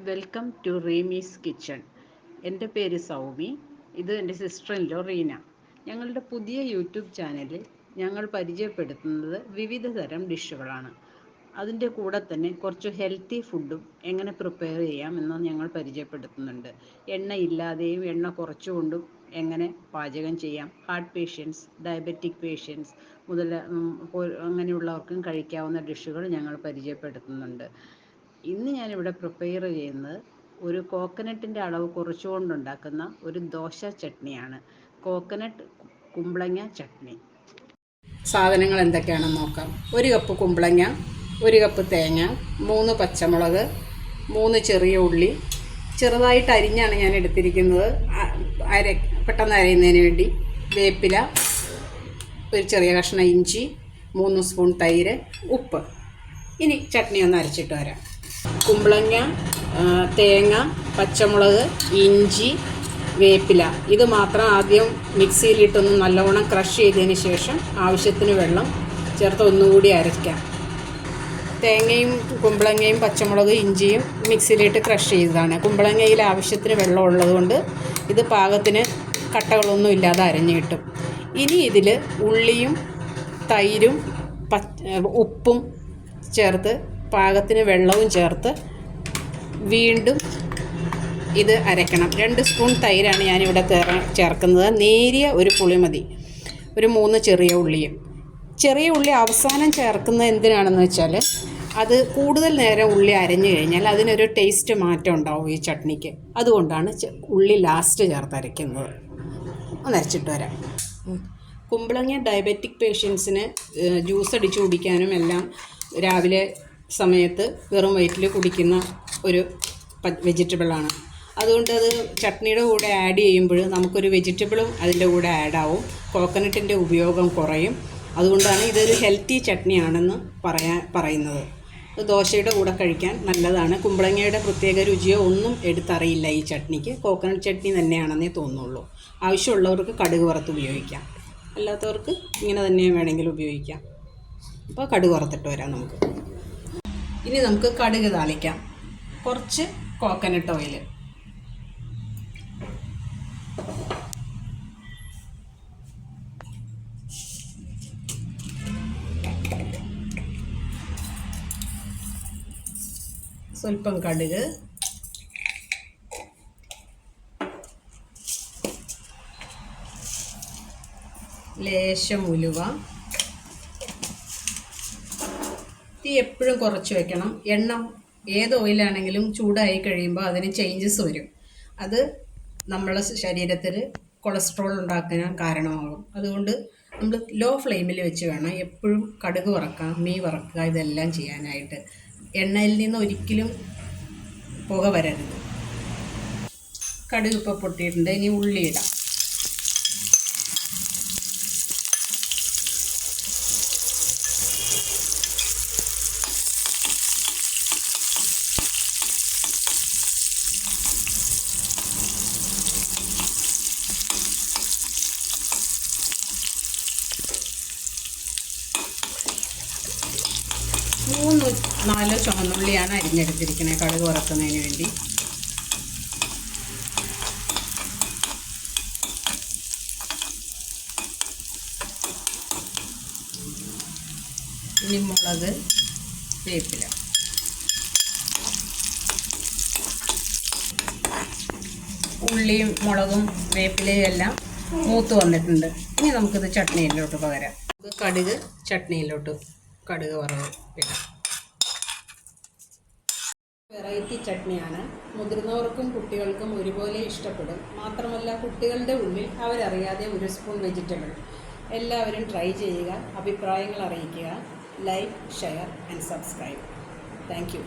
Welcome to റീമീസ് kitchen. എൻ്റെ പേര് സൗമി. ഇത് എൻ്റെ സിസ്റ്റർ ഇൻ ലോ റീന. ഞങ്ങളുടെ പുതിയ യൂട്യൂബ് ചാനലിൽ ഞങ്ങൾ പരിചയപ്പെടുത്തുന്നത് വിവിധ തരം ഡിഷുകളാണ്. അതിൻ്റെ കൂടെ തന്നെ കുറച്ച് ഹെൽത്തി ഫുഡും എങ്ങനെ പ്രിപ്പയർ ചെയ്യാം എന്ന് ഞങ്ങൾ പരിചയപ്പെടുത്തുന്നുണ്ട്. എണ്ണയില്ലാതെയും എണ്ണ കുറച്ചുകൊണ്ടും എങ്ങനെ പാചകം ചെയ്യാം, ഹാർട്ട് പേഷ്യൻസ്, ഡയബറ്റിക് പേഷ്യൻസ് അങ്ങനെയുള്ളവർക്കും കഴിക്കാവുന്ന ഡിഷുകൾ ഞങ്ങൾ പരിചയപ്പെടുത്തുന്നുണ്ട്. ഇന്ന് ഞാനിവിടെ പ്രിപ്പയർ ചെയ്യുന്നത് ഒരു കോക്കനട്ടിൻ്റെ അളവ് കുറച്ചുകൊണ്ടുണ്ടാക്കുന്ന ഒരു ദോശ ചട്നിയാണ്. കോക്കനട്ട് കുമ്പളങ്ങ ചട്നി. സാധനങ്ങൾ എന്തൊക്കെയാണെന്ന് നോക്കാം. 1 കപ്പ് കുമ്പളങ്ങ, 1 കപ്പ് തേങ്ങ, 3 പച്ചമുളക്, 3 ചെറിയ ഉള്ളി ചെറുതായിട്ട് അരിഞ്ഞാണ് ഞാൻ എടുത്തിരിക്കുന്നത്, പെട്ടെന്ന് അരയുന്നതിന് വേണ്ടി. വേപ്പില, ഒരു ചെറിയ കഷ്ണം ഇഞ്ചി, 3 സ്പൂൺ തൈര്, ഉപ്പ്. ഇനി ചട്നി ഒന്ന് അരച്ചിട്ട് വരാം. കുമ്പളങ്ങ, തേങ്ങ, പച്ചമുളക്, ഇഞ്ചി, വേപ്പില ഇത് മാത്രം ആദ്യം മിക്സിയിലിട്ടൊന്ന് നല്ലവണ്ണം ക്രഷ് ചെയ്തതിന് ശേഷം ആവശ്യത്തിന് വെള്ളം ചേർത്ത് ഒന്നുകൂടി അരയ്ക്കാം. തേങ്ങയും കുമ്പളങ്ങയും പച്ചമുളക് ഇഞ്ചിയും മിക്സിയിലിട്ട് ക്രഷ് ചെയ്തതാണ്. കുമ്പളങ്ങയിൽ ആവശ്യത്തിന് വെള്ളം ഉള്ളതുകൊണ്ട് ഇത് പാകത്തിന് കട്ടകളൊന്നും ഇല്ലാതെ അരഞ്ഞു കിട്ടും. ഇനി ഇതിൽ ഉള്ളിയും തൈരും ഉപ്പും ചേർത്ത് പാകത്തിന് വെള്ളവും ചേർത്ത് വീണ്ടും ഇത് അരയ്ക്കണം. 2 സ്പൂൺ തൈരാണ് ഞാനിവിടെ ചേർക്കുന്നത്. നേരിയ ഒരു പുളി മതി. ഒരു 3 ചെറിയ ഉള്ളിയും. ചെറിയ ഉള്ളി അവസാനം ചേർക്കുന്നത് എന്തിനാണെന്ന് വെച്ചാൽ അത് കൂടുതൽ നേരം ഉള്ളി അരഞ്ഞു കഴിഞ്ഞാൽ അതിനൊരു ടേസ്റ്റ് മാറ്റം ഉണ്ടാവും ഈ ചട്നിക്ക്. അതുകൊണ്ടാണ് ഉള്ളി ലാസ്റ്റ് ചേർത്ത് അരയ്ക്കുന്നത്. ഒന്ന് അരച്ചിട്ട് വരാം. കുമ്പളങ്ങ ഡയബറ്റിക് പേഷ്യൻസിന് ജ്യൂസ് അടിച്ച് കുടിക്കാനും എല്ലാം രാവിലെ സമയത്ത് വെറും വയറ്റിൽ കുടിക്കുന്ന ഒരു വെജിറ്റബിളാണ്. അതുകൊണ്ട് അത് ചട്നിയുടെ കൂടെ ആഡ് ചെയ്യുമ്പോൾ നമുക്കൊരു വെജിറ്റബിളും അതിൻ്റെ കൂടെ ആഡാവും. കോക്കനട്ടിൻ്റെ ഉപയോഗം കുറയും. അതുകൊണ്ടാണ് ഇതൊരു ഹെൽത്തി ചട്നിയാണെന്ന് പറയുന്നത്. ദോശയുടെ കൂടെ കഴിക്കാൻ നല്ലതാണ്. കുമ്പളങ്ങയുടെ പ്രത്യേക രുചിയോ ഒന്നും എടുത്തറിയില്ല ഈ ചട്നിക്ക്. കോക്കനട്ട് ചട്നി തന്നെയാണെന്നേ തോന്നുള്ളൂ. ആവശ്യമുള്ളവർക്ക് കടുക് വറുത്ത് ഉപയോഗിക്കാം, അല്ലാത്തവർക്ക് ഇങ്ങനെ തന്നെ വേണമെങ്കിൽ ഉപയോഗിക്കാം. അപ്പോൾ കടുക് വറുത്തിട്ട് വരാം നമുക്ക്. ഇനി നമുക്ക് കടുക് താളിക്കാം. കുറച്ച് കോക്കനട്ട് ഓയിൽ, സ്വല്പം കടുക്, ലേശം ഉലുവ. തീ എപ്പോഴും കുറച്ച് വെക്കണം. എണ്ണ ഏത് ഓയിലാണെങ്കിലും ചൂടായി കഴിയുമ്പോൾ അതിന് ചേഞ്ചസ് വരും. അത് നമ്മളെ ശരീരത്തിൽ കൊളസ്ട്രോൾ ഉണ്ടാക്കാൻ കാരണമാകും. അതുകൊണ്ട് നമ്മൾ ലോ ഫ്ലെയിമിൽ വെച്ച് വേണം എപ്പോഴും കടുക് വറക്കുക, മീൻ വറക്കുക, ഇതെല്ലാം ചെയ്യാനായിട്ട്. എണ്ണയിൽ നിന്ന് ഒരിക്കലും പുക വരരുത്. കടുക് ഇപ്പോൾ പൊട്ടിയിട്ടുണ്ട്. ഇനി ഉള്ളി ഇടാം. മൂന്ന് 4 ചുവന്നുള്ളിയാണ് അരിഞ്ഞെടുത്തിരിക്കുന്നത് കടുക് വറക്കുന്നതിന് വേണ്ടി. ഇനി മുളക്, വേപ്പില. ഉള്ളിയും മുളകും വേപ്പിലയും എല്ലാം മൂത്ത് വന്നിട്ടുണ്ട്. ഇനി നമുക്കിത് ചട്നിയിലോട്ട് പകരാം. കടുക് ചട്നിയിലോട്ട് കടുക് വറവിടാം. വെറൈറ്റി ചട്നിയാണ്. മുതിർന്നവർക്കും കുട്ടികൾക്കും ഒരുപോലെ ഇഷ്ടപ്പെടും. മാത്രമല്ല കുട്ടികളുടെ ഉള്ളിൽ അവരറിയാതെ 1 സ്പൂൺ വെജിറ്റബിൾ. എല്ലാവരും ട്രൈ ചെയ്യുക, അഭിപ്രായങ്ങൾ അറിയിക്കുക. Like, share and subscribe. Thank you.